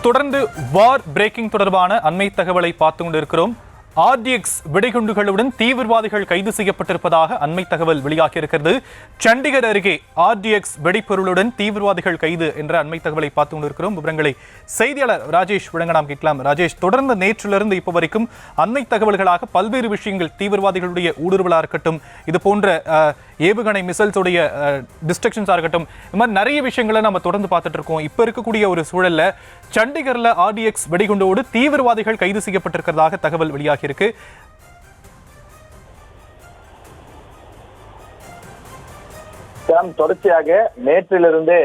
தொடர்ந்து வார் பிரேக்கிங் தொடர்பான அண்மை தகவலை பார்த்து கொண்டிருக்கிறோம். RDX வெடிகுண்டுகளுடன் தீவிரவாதிகள் கைது செய்யப்பட்டிருப்பதாக அண்மை தகவல் வெளியாகியிருக்கிறது. சண்டிகர் அருகே RDX வெடிப்பொருளுடன் தீவிரவாதிகள் கைது என்ற அண்மை தகவலை பார்த்து கொண்டிருக்கிறோம். விவரங்களை செய்தியாளர் ராஜேஷ் வழங்க நாம் கேட்கலாம். ராஜேஷ், தொடர்ந்து நேற்றிலிருந்து இப்போ வரைக்கும் அண்மை தகவல்களாக பல்வேறு விஷயங்கள், தீவிரவாதிகளுடைய ஊடுருவலாக இருக்கட்டும், இது போன்ற ஏவுகணை மிசைல்ஸுடைய டிஸ்ட்ரக்ஷன்ஸாக இருக்கட்டும், இந்த மாதிரி நிறைய விஷயங்களை நம்ம தொடர்ந்து பார்த்துட்டு இருக்கோம். இப்போ இருக்கக்கூடிய ஒரு சூழல்ல சண்டிகர்ல RDX வெடிகுண்டோடு தீவிரவாதிகள் கைது செய்யப்பட்டிருக்கிறதாக தகவல் வெளியாகி இருக்கு. தொடர்ச்சியாக நேற்றிலிருந்து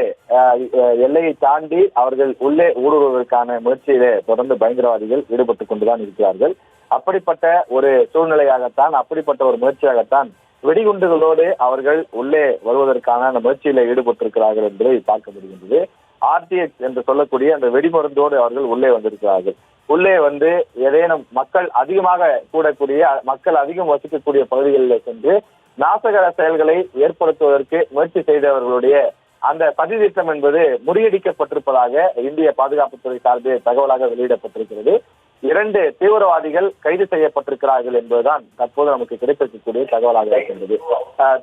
எல்லையை தாண்டி அவர்கள் உள்ளே ஊடுருவதற்கான முயற்சியிலே தொடர்ந்து பயங்கரவாதிகள் ஈடுபட்டுக் கொண்டுதான் இருக்கிறார்கள். அப்படிப்பட்ட ஒரு சூழ்நிலையாகத்தான், அப்படிப்பட்ட ஒரு முயற்சியாகத்தான் வெடிகுண்டுகளோடு அவர்கள் உள்ளே வருவதற்கான அந்த முயற்சியில ஈடுபட்டிருக்கிறார்கள் என்பதை பார்க்க முடிகின்றது. RDX என்று சொல்லக்கூடிய அந்த வெடிமருந்தோடு அவர்கள் உள்ளே வந்திருக்கிறார்கள். உள்ளே வந்து ஏதேனும் மக்கள் அதிகமாக கூடக்கூடிய, மக்கள் அதிகம் வசிக்கக்கூடிய பகுதிகளில் சென்று நாசகர செயல்களை ஏற்படுத்துவதற்கு முயற்சி செய்தவர்களுடைய அந்த சதித்திட்டம் என்பது முறியடிக்கப்பட்டிருப்பதாக இந்திய பாதுகாப்புத்துறை சார்பில் தகவலாக வெளியிடப்பட்டிருக்கிறது. 2 தீவிரவாதிகள் கைது செய்யப்பட்டிருக்கிறார்கள் என்பதுதான் தற்போது நமக்கு கிடைத்திருக்கக்கூடிய தகவலாக இருக்கின்றது.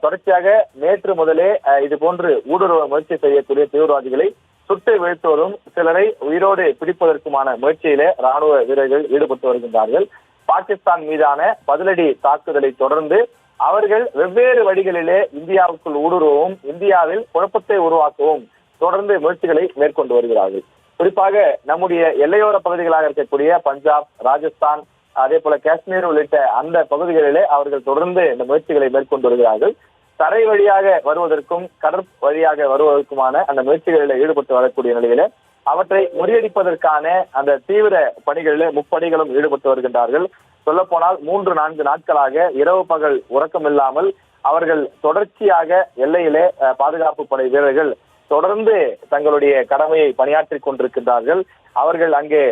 தொடர்ச்சியாக நேற்று முதலே இது போன்று ஊடுருவ முயற்சி செய்யக்கூடிய தீவிரவாதிகளை சுட்டு வீழ்த்துவதும், சிலரை உயிரோடு பிடிப்பதற்குமான முயற்சியிலே ராணுவ வீரர்கள் ஈடுபட்டு வருகின்றார்கள். பாகிஸ்தான் மீதான பதிலடி தாக்குதலை தொடர்ந்து அவர்கள் வெவ்வேறு வழிகளிலே இந்தியாவுக்குள் ஊடுருவவும், இந்தியாவில் குழப்பத்தை உருவாக்கவும் தொடர்ந்து முயற்சிகளை மேற்கொண்டு வருகிறார்கள். குறிப்பாக நம்முடைய எல்லையோர பகுதிகளாக இருக்கக்கூடிய பஞ்சாப், ராஜஸ்தான், அதே போல காஷ்மீர் உள்ளிட்ட அந்த பகுதிகளிலே அவர்கள் தொடர்ந்து இந்த முயற்சிகளை மேற்கொண்டு வருகிறார்கள். தரை வழியாக வருவதற்கும் கடற் வழியாக வருவதற்குமான அந்த முயற்சிகளில் ஈடுபட்டு வரக்கூடிய நிலையில அவற்றை முறியடிப்பதற்கான அந்த தீவிர பணிகளில் முப்படைகளும் ஈடுபட்டு வருகின்றார்கள். சொல்ல போனால் 3-4 நாட்களாக இரவு பகல் உறக்கம் இல்லாமல் அவர்கள் தொடர்ச்சியாக எல்லையிலே பாதுகாப்பு படை வீரர்கள் தொடர்ந்து தங்களுடைய கடமையை பணியாற்றி கொண்டிருக்கின்றார்கள். அவர்கள் அங்கே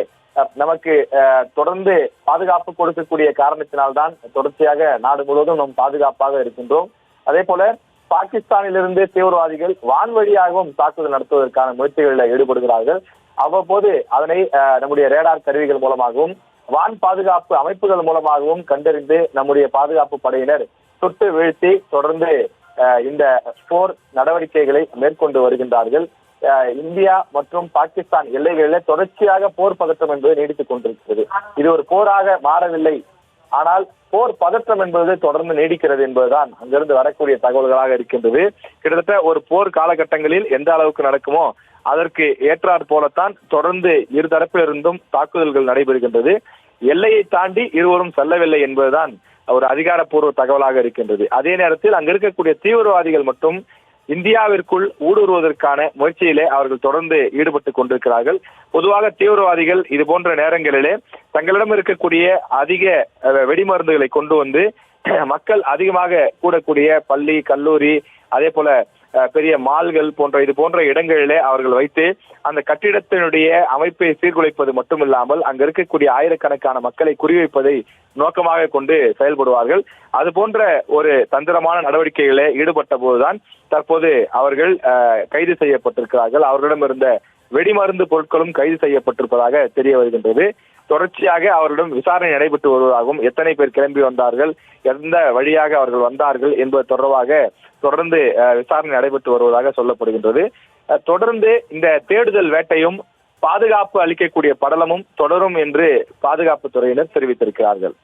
நமக்கு தொடர்ந்து பாதுகாப்பு கொடுக்கக்கூடிய காரணத்தினால்தான் தொடர்ச்சியாக நாடு முழுவதும் நாம் பாதுகாப்பாக இருக்கின்றோம். அதே போல பாகிஸ்தானிலிருந்து தீவிரவாதிகள் வான்வழியாகவும் தாக்குதல் நடத்துவதற்கான முயற்சிகளில் ஈடுபடுகிறார்கள். அவ்வப்போது அதனை நம்முடைய ரேடார் கருவிகள் மூலமாகவும் வான் பாதுகாப்பு அமைப்புகள் மூலமாகவும் கண்டறிந்து நம்முடைய பாதுகாப்பு படையினர் சுட்டு வீழ்த்தி தொடர்ந்து இந்த போர் நடவடிக்கைகளை மேற்கொண்டு வருகின்றார்கள். இந்தியா மற்றும் பாகிஸ்தான் எல்லைகளில் தொடர்ச்சியாக போர் பதற்றம் என்பது நீடித்துக் கொண்டிருக்கிறது. இது ஒரு போராக மாறவில்லை, ஆனால் போர் பதற்றம் என்பது தொடர்ந்து நீடிக்கிறது என்பதுதான் அங்கிருந்து வரக்கூடிய தகவல்களாக இருக்கின்றது. கிட்டத்தட்ட ஒரு போர் காலகட்டங்களில் எந்த அளவுக்கு நடக்குமோ அதற்கு ஏற்றாற் போலத்தான் தொடர்ந்து இரு தரப்பிலிருந்தும் தாக்குதல்கள் நடைபெறுகின்றது. எல்லையை தாண்டி இருவரும் செல்லவில்லை என்பதுதான் ஒரு அதிகாரப்பூர்வ தகவலாக இருக்கின்றது. அதே நேரத்தில் அங்க இருக்கக்கூடிய தீவிரவாதிகள் மட்டும் இந்தியாவிற்குள் ஊடுருவதற்கான முயற்சியிலே அவர்கள் தொடர்ந்து ஈடுபட்டு கொண்டிருக்கிறார்கள். பொதுவாக தீவிரவாதிகள் இது போன்ற நேரங்களிலே தங்களிடம் இருக்கக்கூடிய அதிக வெடிமருந்துகளை கொண்டு வந்து மக்கள் அதிகமாக கூடக்கூடிய பள்ளி, கல்லூரி, அதே போல பெரிய மால்கள் இது போன்ற இடங்களிலே அவர்கள் வைத்து அந்த கட்டிடத்தினுடைய அமைப்பை சீர்குலைப்பது மட்டுமில்லாமல் அங்க இருக்கக்கூடிய ஆயிரக்கணக்கான மக்களை குறிவைப்பதை நோக்கமாக கொண்டு செயல்படுவார்கள். அது போன்ற ஒரு தந்திரமான நடவடிக்கைகளே ஈடுபட்ட போதுதான் தற்போது அவர்கள் கைது செய்யப்பட்டிருக்கிறார்கள். அவர்களிடம் இருந்த வெடிமருந்து பொருட்களும் கைது செய்யப்பட்டிருப்பதாக தெரிய வருகின்றது. தொடர்ச்சியாக அவரிடம் விசாரணை நடைபெற்று வருவதாகவும், எத்தனை பேர் கிளம்பி வந்தார்கள், எந்த வழியாக அவர்கள் வந்தார்கள் என்பது தொடர்பாக தொடர்ந்து விசாரணை நடைபெற்று வருவதாக சொல்லப்படுகின்றது. தொடர்ந்து இந்த தேடுதல் வேட்டையும் பாதுகாப்பு அளிக்கக்கூடிய படலமும் தொடரும் என்று பாதுகாப்பு துறையினர் தெரிவித்திருக்கிறார்கள்.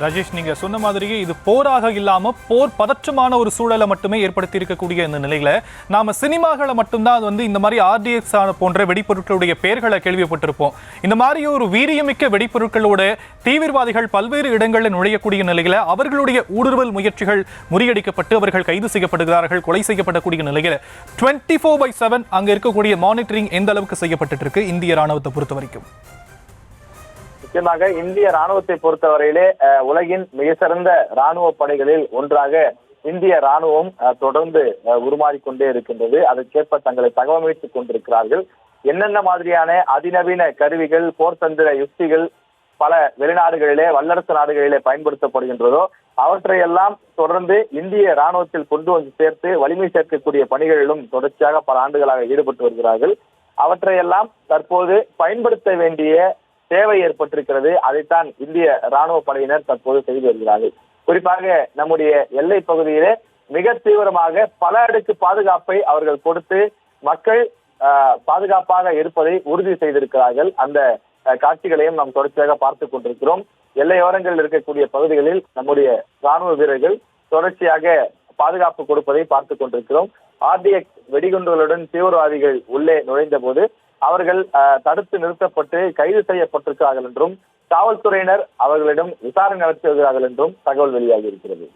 ராஜேஷ், நீங்க சொன்ன மாதிரியே இது போராக இல்லாம போர் பதற்றமான ஒரு சூழலை மட்டுமே ஏற்படுத்தி இருக்கக்கூடிய இந்த நிலையில நாம சினிமாக்களை மட்டும்தான் வந்து இந்த மாதிரி RDX போன்ற வெடிப்பொருட்களுடைய பெயர்களை கேள்விப்பட்டிருப்போம். இந்த மாதிரி ஒரு வீரியமிக்க வெடிப்பொருட்களோட தீவிரவாதிகள் பல்வேறு இடங்களில் நுழையக்கூடிய நிலையில அவர்களுடைய ஊடுருவல் முயற்சிகள் முறியடிக்கப்பட்டு அவர்கள் கைது செய்யப்படுகிறார்கள், கொலை செய்யப்படக்கூடிய நிலையில 24/7 அங்க இருக்கக்கூடிய மானிட்டரிங் எந்த அளவுக்கு செய்யப்பட்டு இருக்கு இந்திய ராணுவத்தை பொறுத்த வரைக்கும்? நிச்சயமாக இந்திய ராணுவத்தை பொறுத்தவரையிலே உலகின் மிக சிறந்த ராணுவ படைகளில் ஒன்றாக இந்திய ராணுவம் தொடர்ந்து உருமாறிக்கொண்டே இருக்கின்றது. அதற்கேற்ப தங்களை தகவமைத்துக் கொண்டிருக்கிறார்கள். என்னென்ன மாதிரியான அதிநவீன கருவிகள், போர் தந்திர யுக்திகள் பல வெளிநாடுகளிலே, வல்லரசு நாடுகளிலே பயன்படுத்தப்படுகின்றதோ அவற்றையெல்லாம் தொடர்ந்து இந்திய ராணுவத்தில் கொண்டு வந்து சேர்த்து வலிமை சேர்க்கக்கூடிய பணிகளிலும் தொடர்ச்சியாக பல ஆண்டுகளாக ஈடுபட்டு வருகிறார்கள். அவற்றையெல்லாம் தற்போது பயன்படுத்த வேண்டிய தேவை ஏற்பட்டிருக்கிறது. அதைத்தான் இந்திய ராணுவ படையினர் தற்போது செய்து வருகிறார்கள். குறிப்பாக நம்முடைய எல்லை பகுதியிலே மிக தீவிரமாக பல அடுக்கு பாதுகாப்பை அவர்கள் கொடுத்து மக்கள் பாதுகாப்பாக இருப்பதை உறுதி செய்திருக்கிறார்கள். அந்த காட்சிகளையும் நாம் தொடர்ச்சியாக பார்த்துக் கொண்டிருக்கிறோம். எல்லையோரங்களில் இருக்கக்கூடிய பகுதிகளில் நம்முடைய ராணுவ வீரர்கள் தொடர்ச்சியாக பாதுகாப்பு கொடுப்பதை பார்த்துக் கொண்டிருக்கிறோம். RDX வெடிகுண்டுகளுடன் தீவிரவாதிகள் உள்ளே நுழைந்த போது அவர்கள் தடுத்து நிறுத்தப்பட்டு கைது செய்யப்பட்டிருக்கிறார்கள் என்றும் காவல்துறையினர் அவர்களிடம் விசாரணை நடத்தி வருகிறார்கள் என்றும் தகவல் வெளியாகி இருக்கிறது.